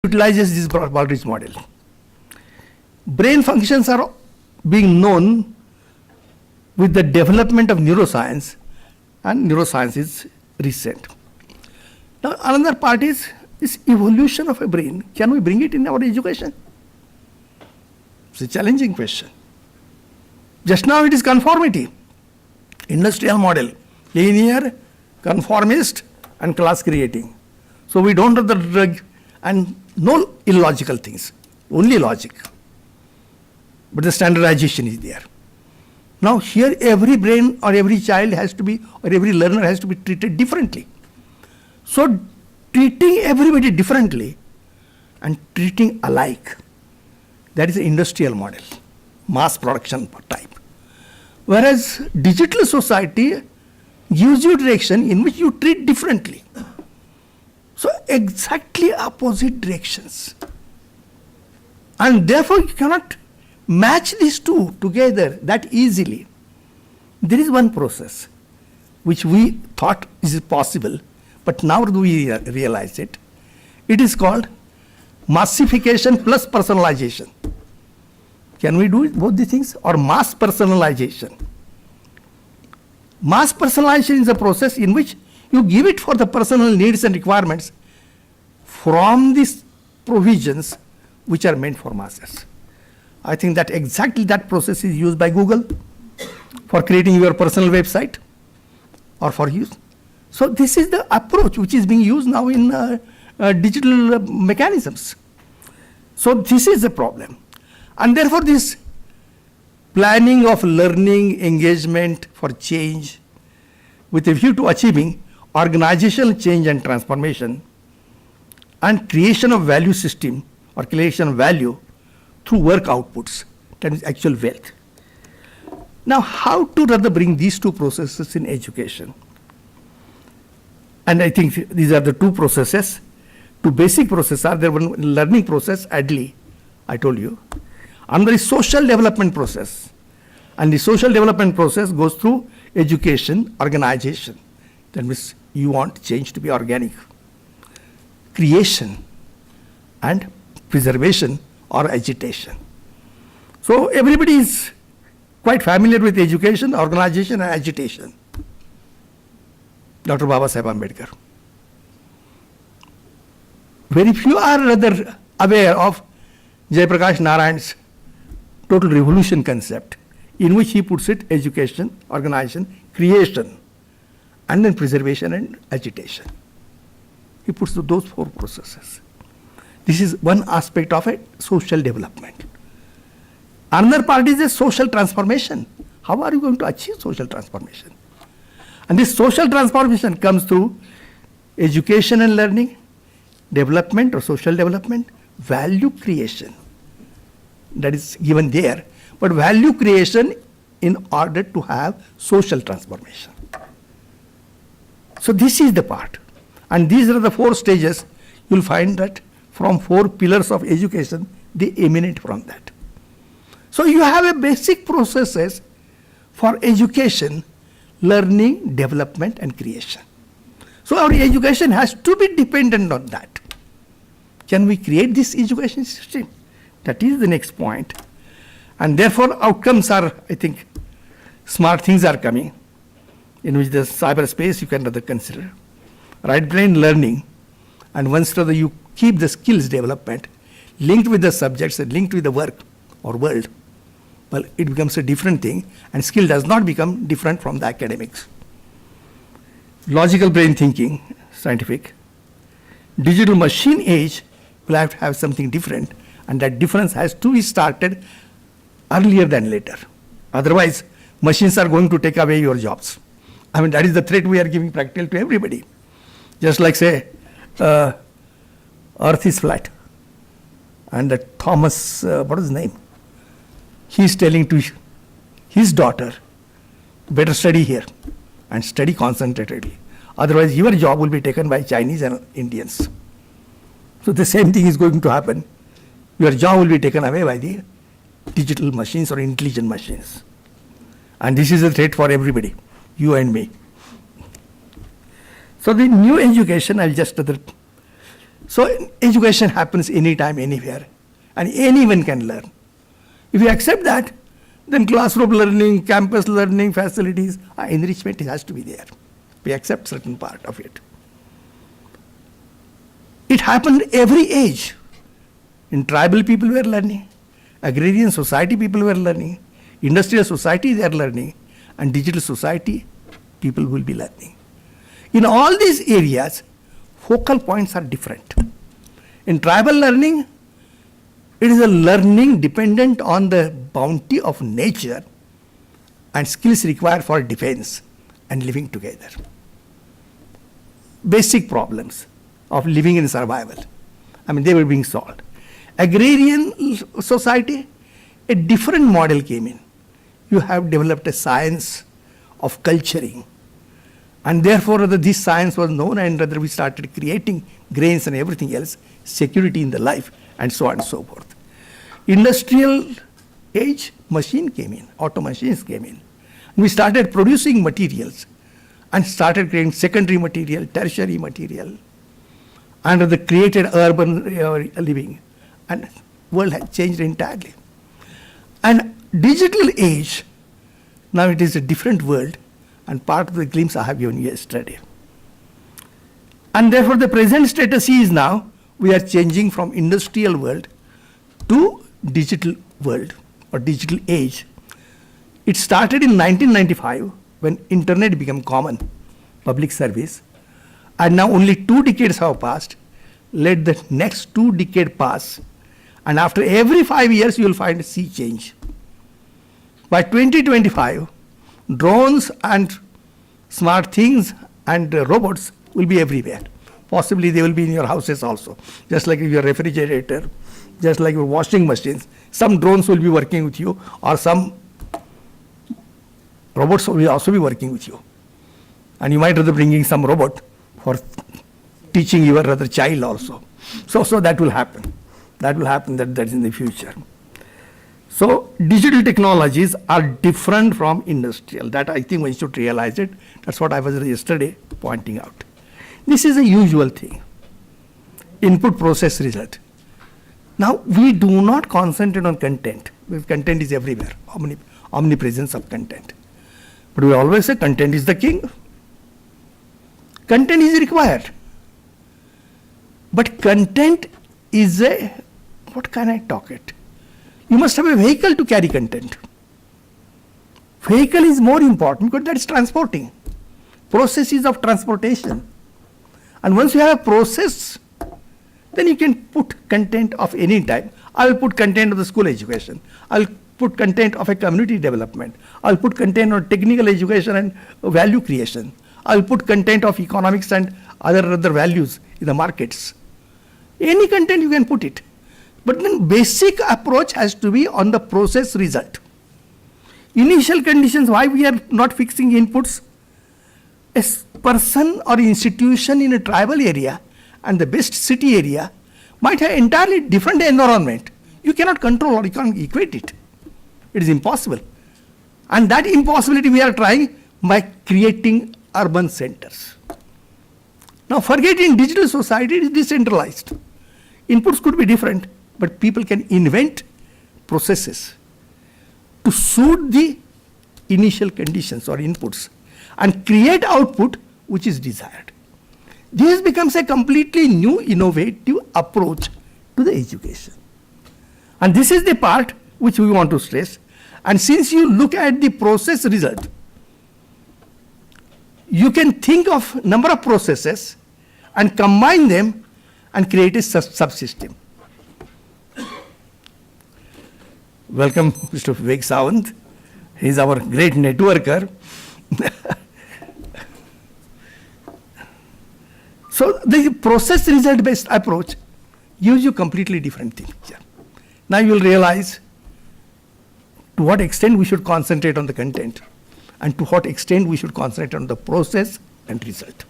utilizes this Baldrige model. Brain functions are being known with the development of neuroscience, and neuroscience is recent. Now, another part is this evolution of a brain. Can we bring it in our education? It's a challenging question. Just now it is conformity, industrial model, linear, conformist, and class creating. So we don't have the drug and no illogical things, only logic. But the standardization is there. Now here every brain or every child has to be, or every learner has to be treated differently. So treating everybody differently and treating alike, that is the industrial model, mass production type. Whereas digital society gives you direction in which you treat differently. So exactly opposite directions. And therefore you cannot match these two together that easily. There is one process which we thought is possible, but now we realize it. It is called massification plus personalization. Can we do both the things? Or mass personalization? Mass personalization is a process in which you give it for the personal needs and requirements from these provisions which are meant for masses. I think that exactly that process is used by Google for creating your personal website or for use. So this is the approach which is being used now in digital mechanisms. So this is the problem. And therefore this planning of learning, engagement for change with a view to achieving organizational change and transformation and creation of value system or creation of value through work outputs, that is actual wealth. Now how to rather bring these two processes in education? And I think these are the two processes. Two basic processes are there. One learning process, ADLI, I told you. Another is social development process. And the social development process goes through education, organization. That means you want change to be organic. Creation and preservation or agitation. So everybody is quite familiar with education, organization and agitation. Dr. Babasaheb Ambedkar. Very few are rather aware of Jayaprakash Narayan's total revolution concept, in which he puts it education, organization, creation, and then preservation and agitation. He puts those four processes. This is one aspect of a social development. Another part is a social transformation. How are you going to achieve social transformation? And this social transformation comes through education and learning, development or social development, value creation. That is given there, but value creation in order to have social transformation. So this is the part. And these are the four stages. You'll find that from four pillars of education, they emanate from that. So you have a basic processes for education, learning, development, and creation. So our education has to be dependent on that. Can we create this education system? That is the next point. And therefore outcomes are, I think, smart things are coming, in which the cyberspace you can rather consider. Right brain learning, and once rather you keep the skills development linked with the subjects and linked with the work or world, well, it becomes a different thing, and skill does not become different from the academics. Logical brain thinking, scientific. Digital machine age will have to have something different, and that difference has to be started earlier than later. Otherwise, machines are going to take away your jobs. I mean, that is the threat we are giving practically to everybody. Just like say, Earth is flat. And Thomas, what is his name? He's telling to his daughter, better study here and study concentratedly. Otherwise, your job will be taken by Chinese and Indians. So the same thing is going to happen. Your job will be taken away by the digital machines or intelligent machines. And this is a threat for everybody, you and me. So the new education, I'll just So education happens anytime, anywhere, and anyone can learn. If you accept that, then classroom learning, campus learning, facilities, enrichment has to be there. We accept certain part of it. It happened every age. In tribal people were learning, agrarian society people were learning, industrial society they are learning, and digital society people will be learning. In all these areas, focal points are different. In tribal learning, it is a learning dependent on the bounty of nature and skills required for defense and living together. Basic problems of living in survival, they were being solved. Agrarian society, a different model came in. You have developed a science of culturing, and therefore this science was known, and we started creating grains and everything else, security in the life, and so on and so forth. Industrial age, machine came in, auto machines came in. We started producing materials and started creating secondary material, tertiary material, and the created urban living, and world had changed entirely. And digital age, now it is a different world, and part of the glimpse I have given you yesterday. And therefore the present status is now, we are changing from industrial world to digital world or digital age. It started in 1995 when internet became common, public service, and now only 2 decades have passed. Let the next 2 decades pass, and after every 5 years you will find a sea change. By 2025, drones and smart things and robots will be everywhere. Possibly they will be in your houses also, just like your refrigerator, just like your washing machines. Some drones will be working with you, or some robots will also be working with you. And you might rather bringing some robot for teaching your other child also. So that will happen. That will happen, that's in the future. So digital technologies are different from industrial. That I think one should realize it. That's what I was yesterday pointing out. This is a usual thing. Input, process, result. Now we do not concentrate on content, because content is everywhere, omnipresence of content. But we always say content is the king. Content is required. But content is what can I talk it? You must have a vehicle to carry content. Vehicle is more important because that's transporting. Processes of transportation. And once you have a process, then you can put content of any type. I will put content of the school education. I'll put content of a community development. I'll put content on technical education and value creation. I'll put content of economics and other values in the markets. Any content you can put it. But then basic approach has to be on the process result. Initial conditions, why we are not fixing inputs? A person or institution in a tribal area and the best city area might have entirely different environment. You cannot control or you can't equate it. It is impossible. And that impossibility we are trying by creating urban centers. Now forget in digital society it is decentralized. Inputs could be different, but people can invent processes to suit the initial conditions or inputs and create output which is desired. This becomes a completely new innovative approach to the education. And this is the part which we want to stress. And since you look at the process result, you can think of number of processes and combine them and create a subsystem. Welcome, Mr. Vivek Sawant. He is our great networker. So the process result based approach gives you completely different thing. Now you will realize to what extent we should concentrate on the content and to what extent we should concentrate on the process and result.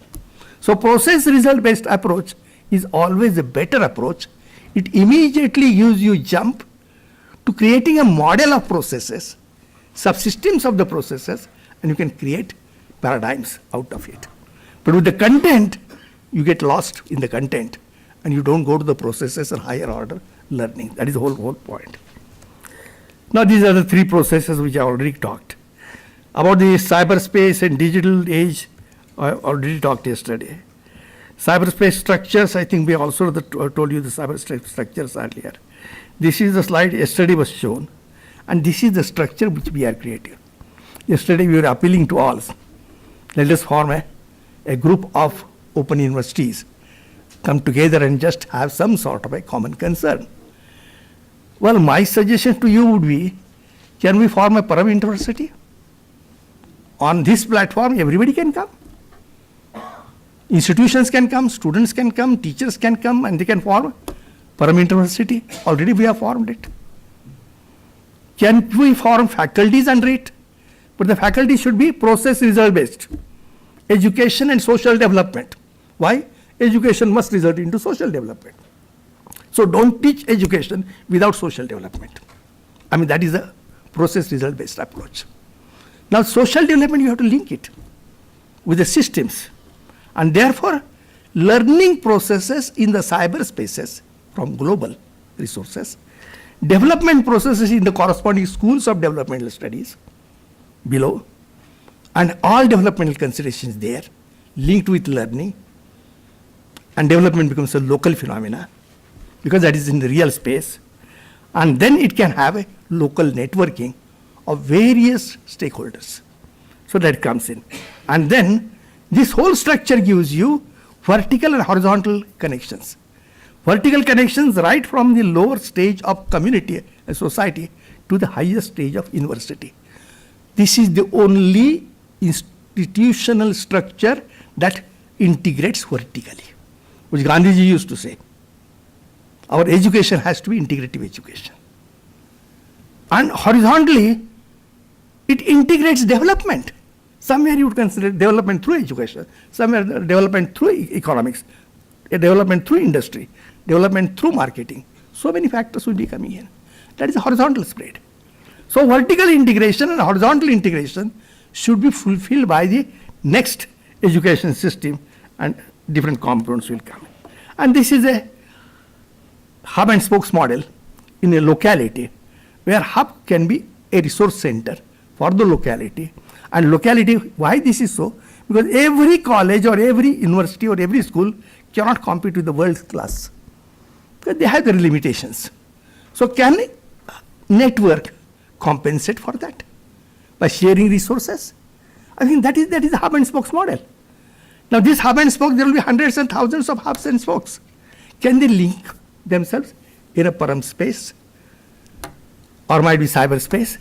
So process result based approach is always a better approach. It immediately gives you jump to creating a model of processes, subsystems of the processes, and you can create paradigms out of it. But with the content, you get lost in the content and you don't go to the processes and higher order learning. That is the whole point. Now, these are the three processes which I already talked. About the cyberspace and digital age, I already talked yesterday. Cyberspace structures, I think we also told you the cyberspace structures earlier. This is the slide yesterday was shown, and this is the structure which we are creating. Yesterday we were appealing to all. Let us form a group of open universities, come together and just have some sort of a common concern. Well, my suggestion to you would be, can we form a Param University? On this platform, everybody can come. Institutions can come, students can come, teachers can come, and they can form Param University. Already we have formed it. Can we form faculties under it? But the faculty should be process result based. Education and social development. Why? Education must result into social development. So don't teach education without social development. I mean, that is a process result based approach. Now, social development, you have to link it with the systems. And therefore, learning processes in the cyberspaces from global resources, development processes in the corresponding schools of developmental studies below, and all developmental considerations there linked with learning, and development becomes a local phenomena because that is in the real space. And then it can have a local networking of various stakeholders. So that comes in. And then this whole structure gives you vertical and horizontal connections. Vertical connections right from the lower stage of community and society to the highest stage of university. This is the only institutional structure that integrates vertically, which Gandhiji used to say. Our education has to be integrative education. And horizontally, it integrates development. Somewhere you would consider development through education, somewhere development through economics, a development through industry, development through marketing. So many factors will be coming in. That is a horizontal spread. So vertical integration and horizontal integration should be fulfilled by the next education system, and different components will come in. And this is a hub and spokes model in a locality where hub can be a resource center for the locality. And locality, why this is so? Because every college or every university or every school cannot compete with the world class, because they have their limitations. So can network compensate for that by sharing resources? I think that is the hub and spokes model. Now this hub and spoke, there will be hundreds and thousands of hubs and spokes. Can they link themselves in a Param space or might be cyberspace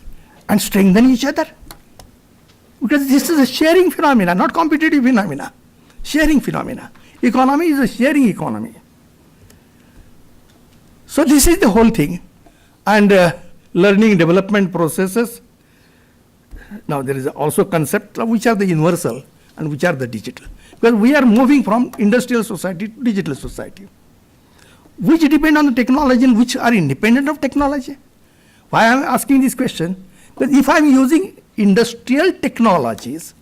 and strengthen each other? Because this is a sharing phenomena, not competitive phenomena. Sharing phenomena. Economy is a sharing economy. So this is the whole thing. And learning development processes. Now there is also a concept of which are the universal and which are the digital. Because we are moving from industrial society to digital society, which depend on the technology and which are independent of technology. Why I am asking this question? Because if I am using industrial technologies,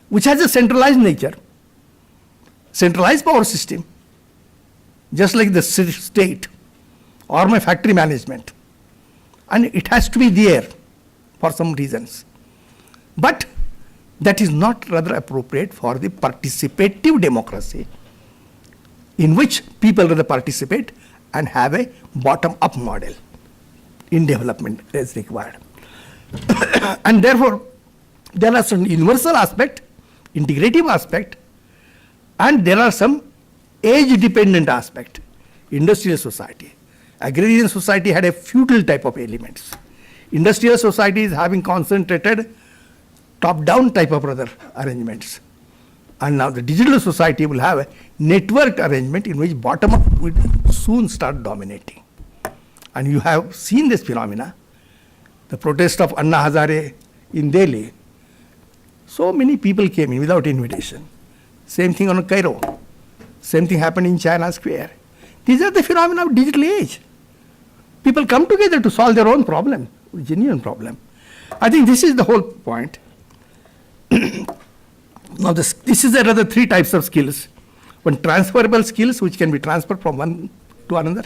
which has a centralized nature, centralized power system, just like the state or my factory management, and it has to be there for some reasons. But that is not rather appropriate for the participative democracy, in which people rather participate and have a bottom-up model in development as required. And therefore, there are some universal aspect, integrative aspect, and there are some age-dependent aspect. Industrial society. Agrarian society had a feudal type of elements. Industrial society is having concentrated top-down type of rather arrangements. And now the digital society will have a network arrangement in which bottom-up will soon start dominating. And you have seen this phenomena, the protest of Anna Hazare in Delhi. So many people came in without invitation. Same thing on Cairo. Same thing happened in China Square. These are the phenomena of digital age. People come together to solve their own problem, genuine problem. I think this is the whole point. Now this is another three types of skills. One, transferable skills which can be transferred from one to another.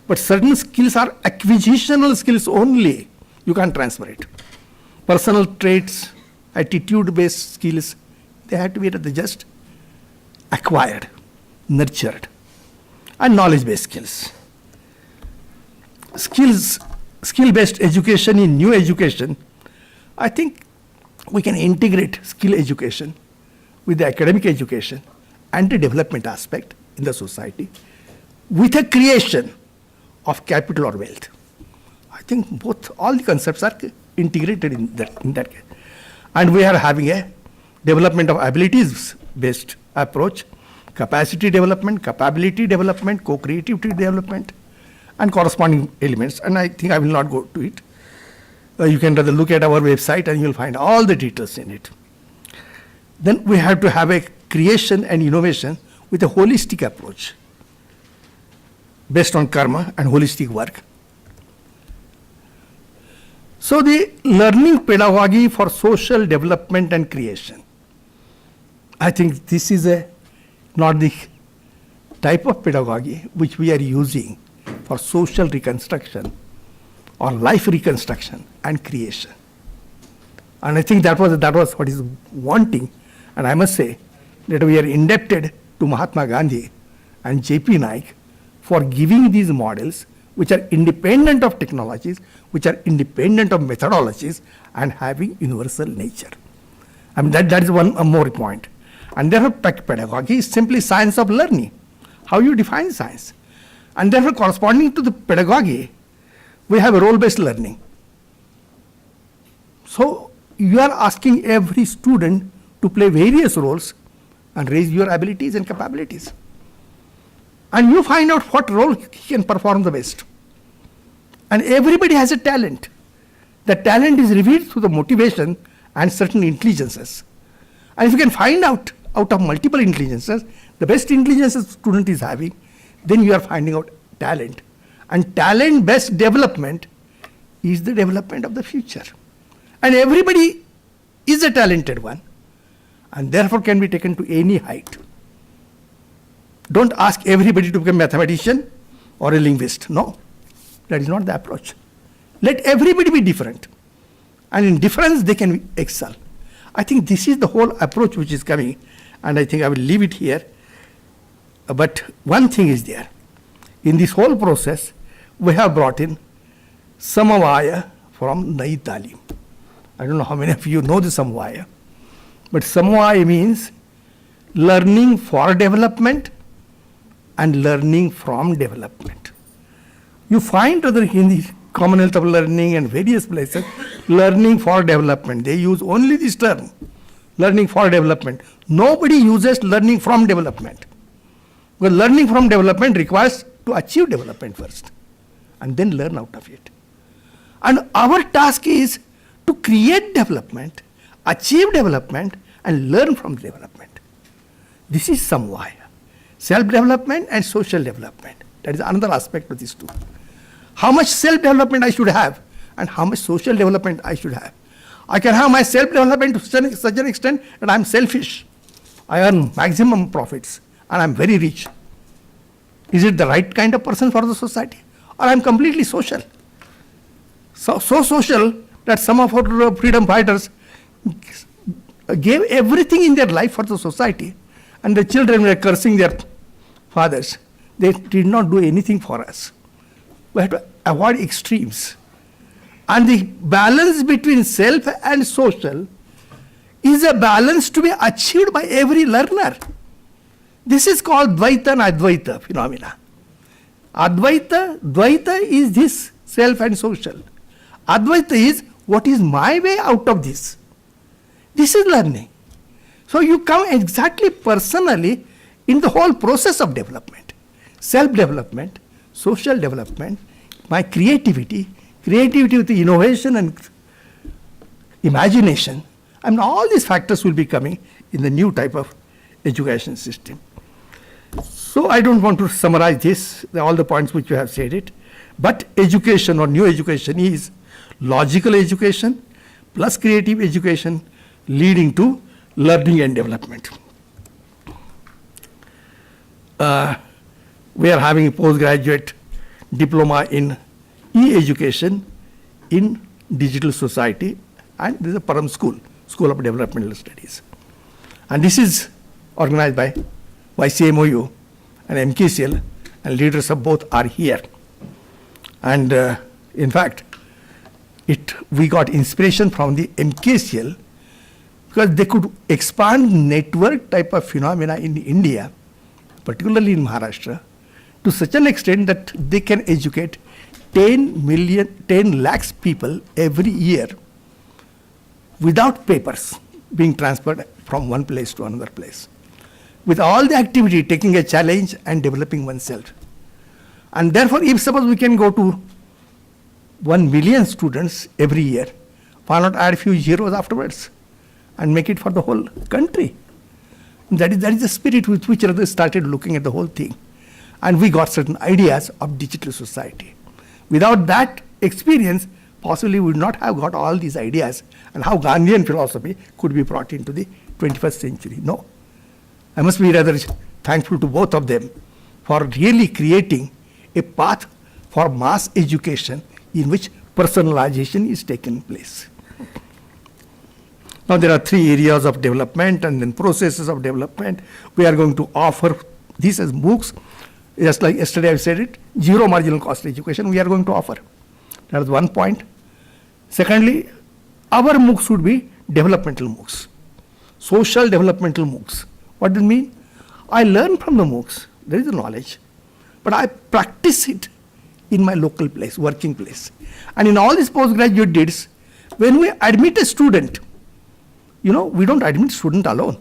But certain skills are acquisitional skills only. You can't transfer it. Personal traits, attitude-based skills, they have to be just acquired, nurtured. And knowledge-based skills. Skill-based education in new education, I think we can integrate skill education with the academic education and the development aspect in the society with a creation of capital or wealth. I think all the concepts are integrated in that case. And we are having a development of abilities-based approach, capacity development, capability development, co-creativity development, and corresponding elements. And I think I will not go to it. You can rather look at our website and you'll find all the details in it. Then we have to have a creation and innovation with a holistic approach based on karma and holistic work. So the learning pedagogy for social development and creation. I think this is not the type of pedagogy which we are using for social reconstruction or life reconstruction and creation. And I think that was what is wanting. And I must say that we are indebted to Mahatma Gandhi and J.P. Naik for giving these models which are independent of technologies, which are independent of methodologies, and having universal nature. I mean, that is one more point. And therefore, pedagogy is simply science of learning, how you define science. And therefore, corresponding to the pedagogy, we have a role-based learning. So you are asking every student to play various roles and raise your abilities and capabilities. And you find out what role he can perform the best. And everybody has a talent. The talent is revealed through the motivation and certain intelligences. And if you can find out of multiple intelligences, the best intelligence a student is having, then you are finding out talent. And talent-based development is the development of the future. And everybody is a talented one, and therefore can be taken to any height. Don't ask everybody to become a mathematician or a linguist. No, that is not the approach. Let everybody be different. And in difference, they can excel. I think this is the whole approach which is coming, and I think I will leave it here. But one thing is there. In this whole process, we have brought in Samavaya from Nai Talim. I don't know how many of you know the Samavaya, but Samavaya means learning for development and learning from development. You find in the Commonwealth of Learning and various places, learning for development. They use only this term, learning for development. Nobody uses learning from development. Because learning from development requires to achieve development first and then learn out of it. And our task is to create development, achieve development, and learn from development. This is Samvaya. Self-development and social development. That is another aspect of this too. How much self-development I should have and how much social development I should have. I can have my self-development to such an extent that I am selfish. I earn maximum profits and I am very rich. Is it the right kind of person for the society? Or I am completely social? So social that some of our freedom fighters gave everything in their life for the society, and the children were cursing their fathers. They did not do anything for us. We have to avoid extremes. And the balance between self and social is a balance to be achieved by every learner. This is called Dvaita and Advaita phenomena. Dvaita is this self and social. Advaita is what is my way out of this. This is learning. So you come exactly personally in the whole process of development. Self-development, social development, my creativity with the innovation and imagination. I mean, all these factors will be coming in the new type of education system. So I don't want to summarize this, all the points which you have said it, but education or new education is logical education plus creative education leading to learning and development. we are having a postgraduate diploma in e-education in digital society, and this is a Param School, School of Developmental Studies. And this is organized by YCMOU and MKCL, and leaders of both are here. And in fact, we got inspiration from the MKCL because they could expand network type of phenomena in India, particularly in Maharashtra, to such an extent that they can educate 10 lakhs people every year without papers being transferred from one place to another place. With all the activity, taking a challenge and developing oneself. And therefore, if suppose we can go to 1 million students every year, why not add a few zeros afterwards and make it for the whole country? That is the spirit with which others started looking at the whole thing. And we got certain ideas of digital society. Without that experience, possibly we would not have got all these ideas and how Gandhian philosophy could be brought into the 21st century. No. I must be rather thankful to both of them for really creating a path for mass education in which personalization is taking place. Now there are 3 areas of development and then processes of development. We are going to offer these as MOOCs. Just like yesterday I said it, zero marginal cost education we are going to offer. That is one point. Secondly, our MOOCs would be developmental MOOCs, social developmental MOOCs. What does it mean? I learn from the MOOCs, there is the knowledge, but I practice it in my local place, working place. And in all these postgraduate days, when we admit a student, we don't admit student alone.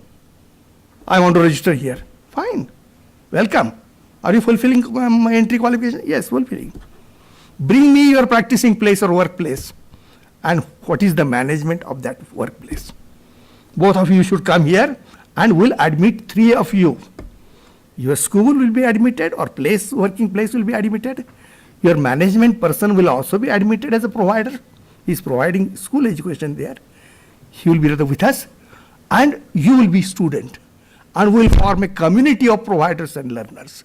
I want to register here. Fine. Welcome. Are you fulfilling my entry qualification? Yes, fulfilling. Bring me your practicing place or workplace. And what is the management of that workplace? Both of you should come here and we'll admit 3 of you. Your school will be admitted or working place will be admitted. Your management person will also be admitted as a provider. He's providing school education there. He will be with us and you will be student. And we'll form a community of providers and learners.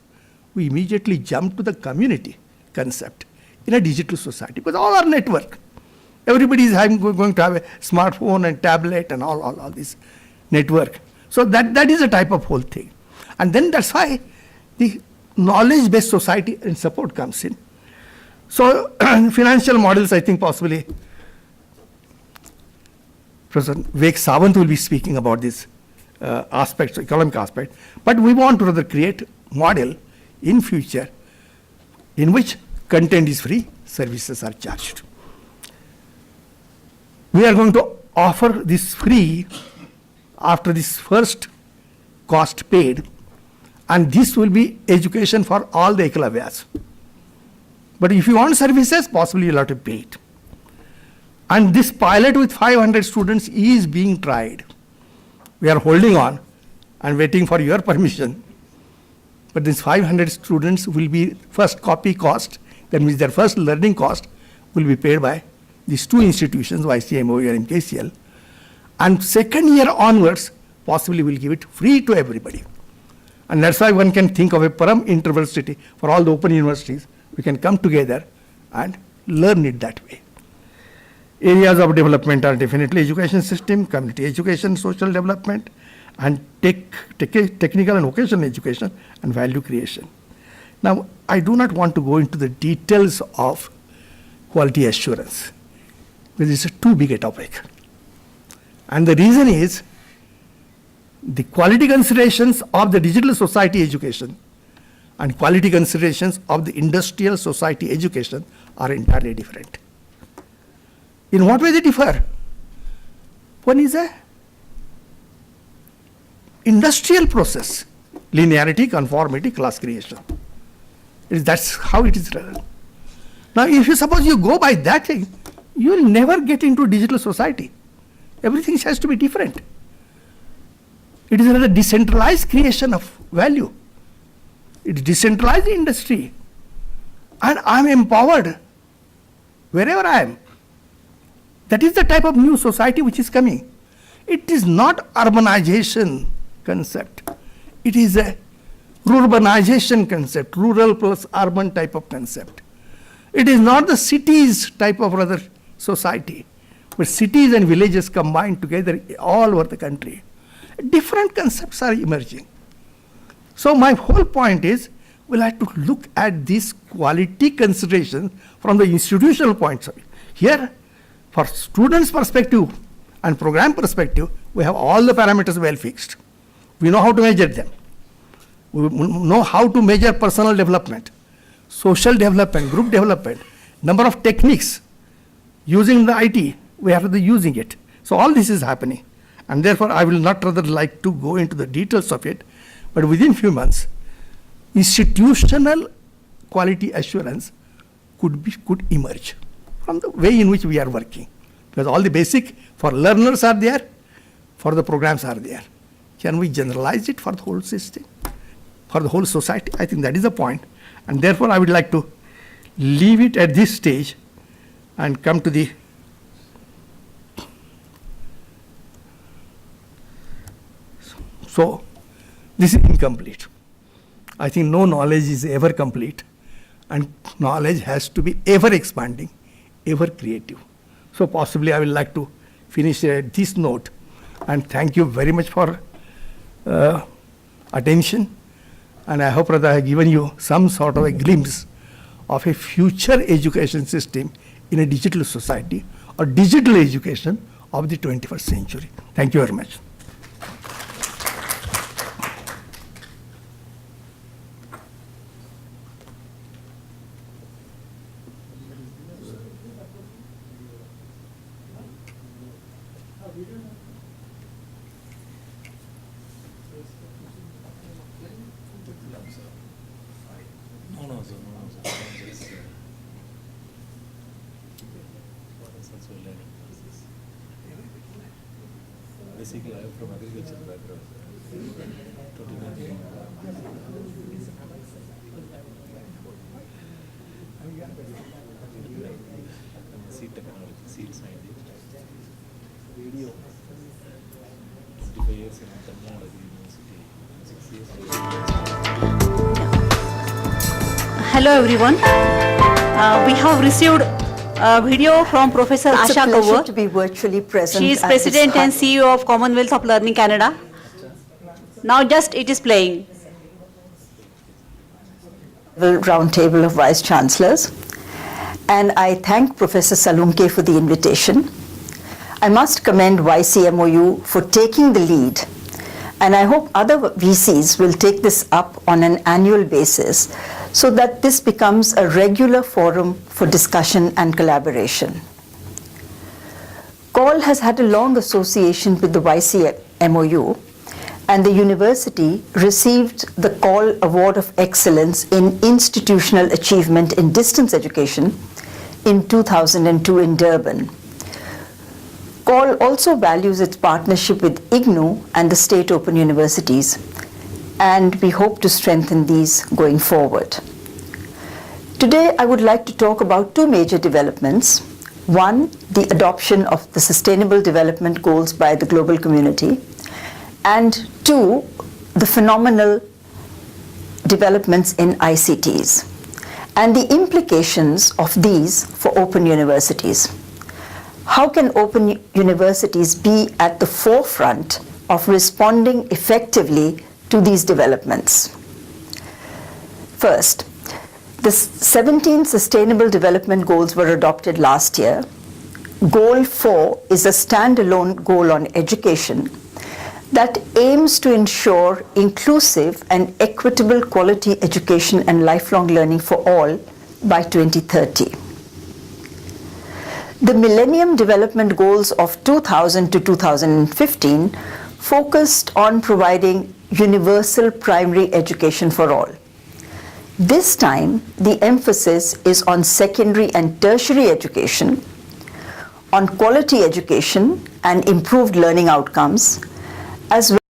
We immediately jump to the community concept in a digital society because all our network. Everybody is going to have a smartphone and tablet and all this network. So that is a type of whole thing. And then that's why the knowledge-based society and support comes in. So financial models, I think possibly Professor Vivek Sawant will be speaking about this aspects, economic aspect. But we want to rather create model in future in which content is free, services are charged. We are going to offer this free after this first cost paid, and this will be education for all the ekalavas. But if you want services, possibly you'll have to pay it. And this pilot with 500 students is being tried. We are holding on and waiting for your permission. But these 500 students will be first copy cost, that means their first learning cost will be paid by these 2 institutions, YCMOU and MKCL. And second year onwards, possibly we'll give it free to everybody. And that's why one can think of a Param Interversity for all the open universities. We can come together and learn it that way. Areas of development are definitely education system, community education, social development, and technical and vocational education and value creation. Now, I do not want to go into the details of quality assurance because it's too big a topic. And the reason is the quality considerations of the digital society education and quality considerations of the industrial society education are entirely different. In what way they differ? One is a industrial process, linearity, conformity, class creation. That's how it is run. Now, if you suppose you go by that thing, you will never get into digital society. Everything has to be different. It is a decentralized creation of value. It is decentralized industry. And I am empowered wherever I am. That is the type of new society which is coming. It is not urbanization concept. It is a Rurbanization concept, rural plus urban type of concept. It is not the cities type of rather society, but cities and villages combined together all over the country. Different concepts are emerging. So my whole point is, we'll have to look at these quality considerations from the institutional points of view. Here, for students' perspective and program perspective, we have all the parameters well fixed. We know how to measure them. We know how to measure personal development, social development, group development, number of techniques. Using the IT, we have to be using it. So all this is happening. And therefore, I will not rather like to go into the details of it, but within few months, institutional quality assurance could emerge from the way in which we are working. Because all the basic for learners are there, for the programs are there. Can we generalize it for the whole system, for the whole society? I think that is the point. And therefore, I would like to leave it at this stage and come to the so this is incomplete. I think no knowledge is ever complete, and knowledge has to be ever expanding, ever creative. So possibly I would like to finish at this note, and thank you very much for attention, and I hope that I have given you some sort of a glimpse of a future education system in a digital society, or digital education of the 21st century. Thank you very much. Basically, I am from agriculture background. 29. I'm a seed technology, seed scientist. Radio. 25 years in Tamil Nadu University. 6 years. Hello everyone. We have received a video from Professor It's Asha a pleasure Kaur. to be virtually present. She is at this President and high- CEO of Commonwealth of Learning Canada. Now just it is playing. Roundtable of Vice Chancellors. And I thank Professor Salunke for the invitation. I must commend YCMOU for taking the lead, and I hope other VCs will take this up on an annual basis so that this becomes a regular forum for discussion and collaboration. COL has had a long association with the YCMOU, and the university received the COL Award of Excellence in Institutional Achievement in Distance Education in 2002 in Durban. COL also values its partnership with IGNOU and the State Open Universities, and we hope to strengthen these going forward. Today, I would like to talk about two major developments. One, the adoption of the Sustainable Development Goals by the global community, and two, the phenomenal developments in ICTs and the implications of these for open universities. How can open universities be at the forefront of responding effectively to these developments? First, the 17 Sustainable Development Goals were adopted last year. Goal 4 is a standalone goal on education that aims to ensure inclusive and equitable quality education and lifelong learning for all by 2030. The Millennium Development Goals of 2000 to 2015 focused on providing universal primary education for all. This time, the emphasis is on secondary and tertiary education, on quality education and improved learning outcomes, as well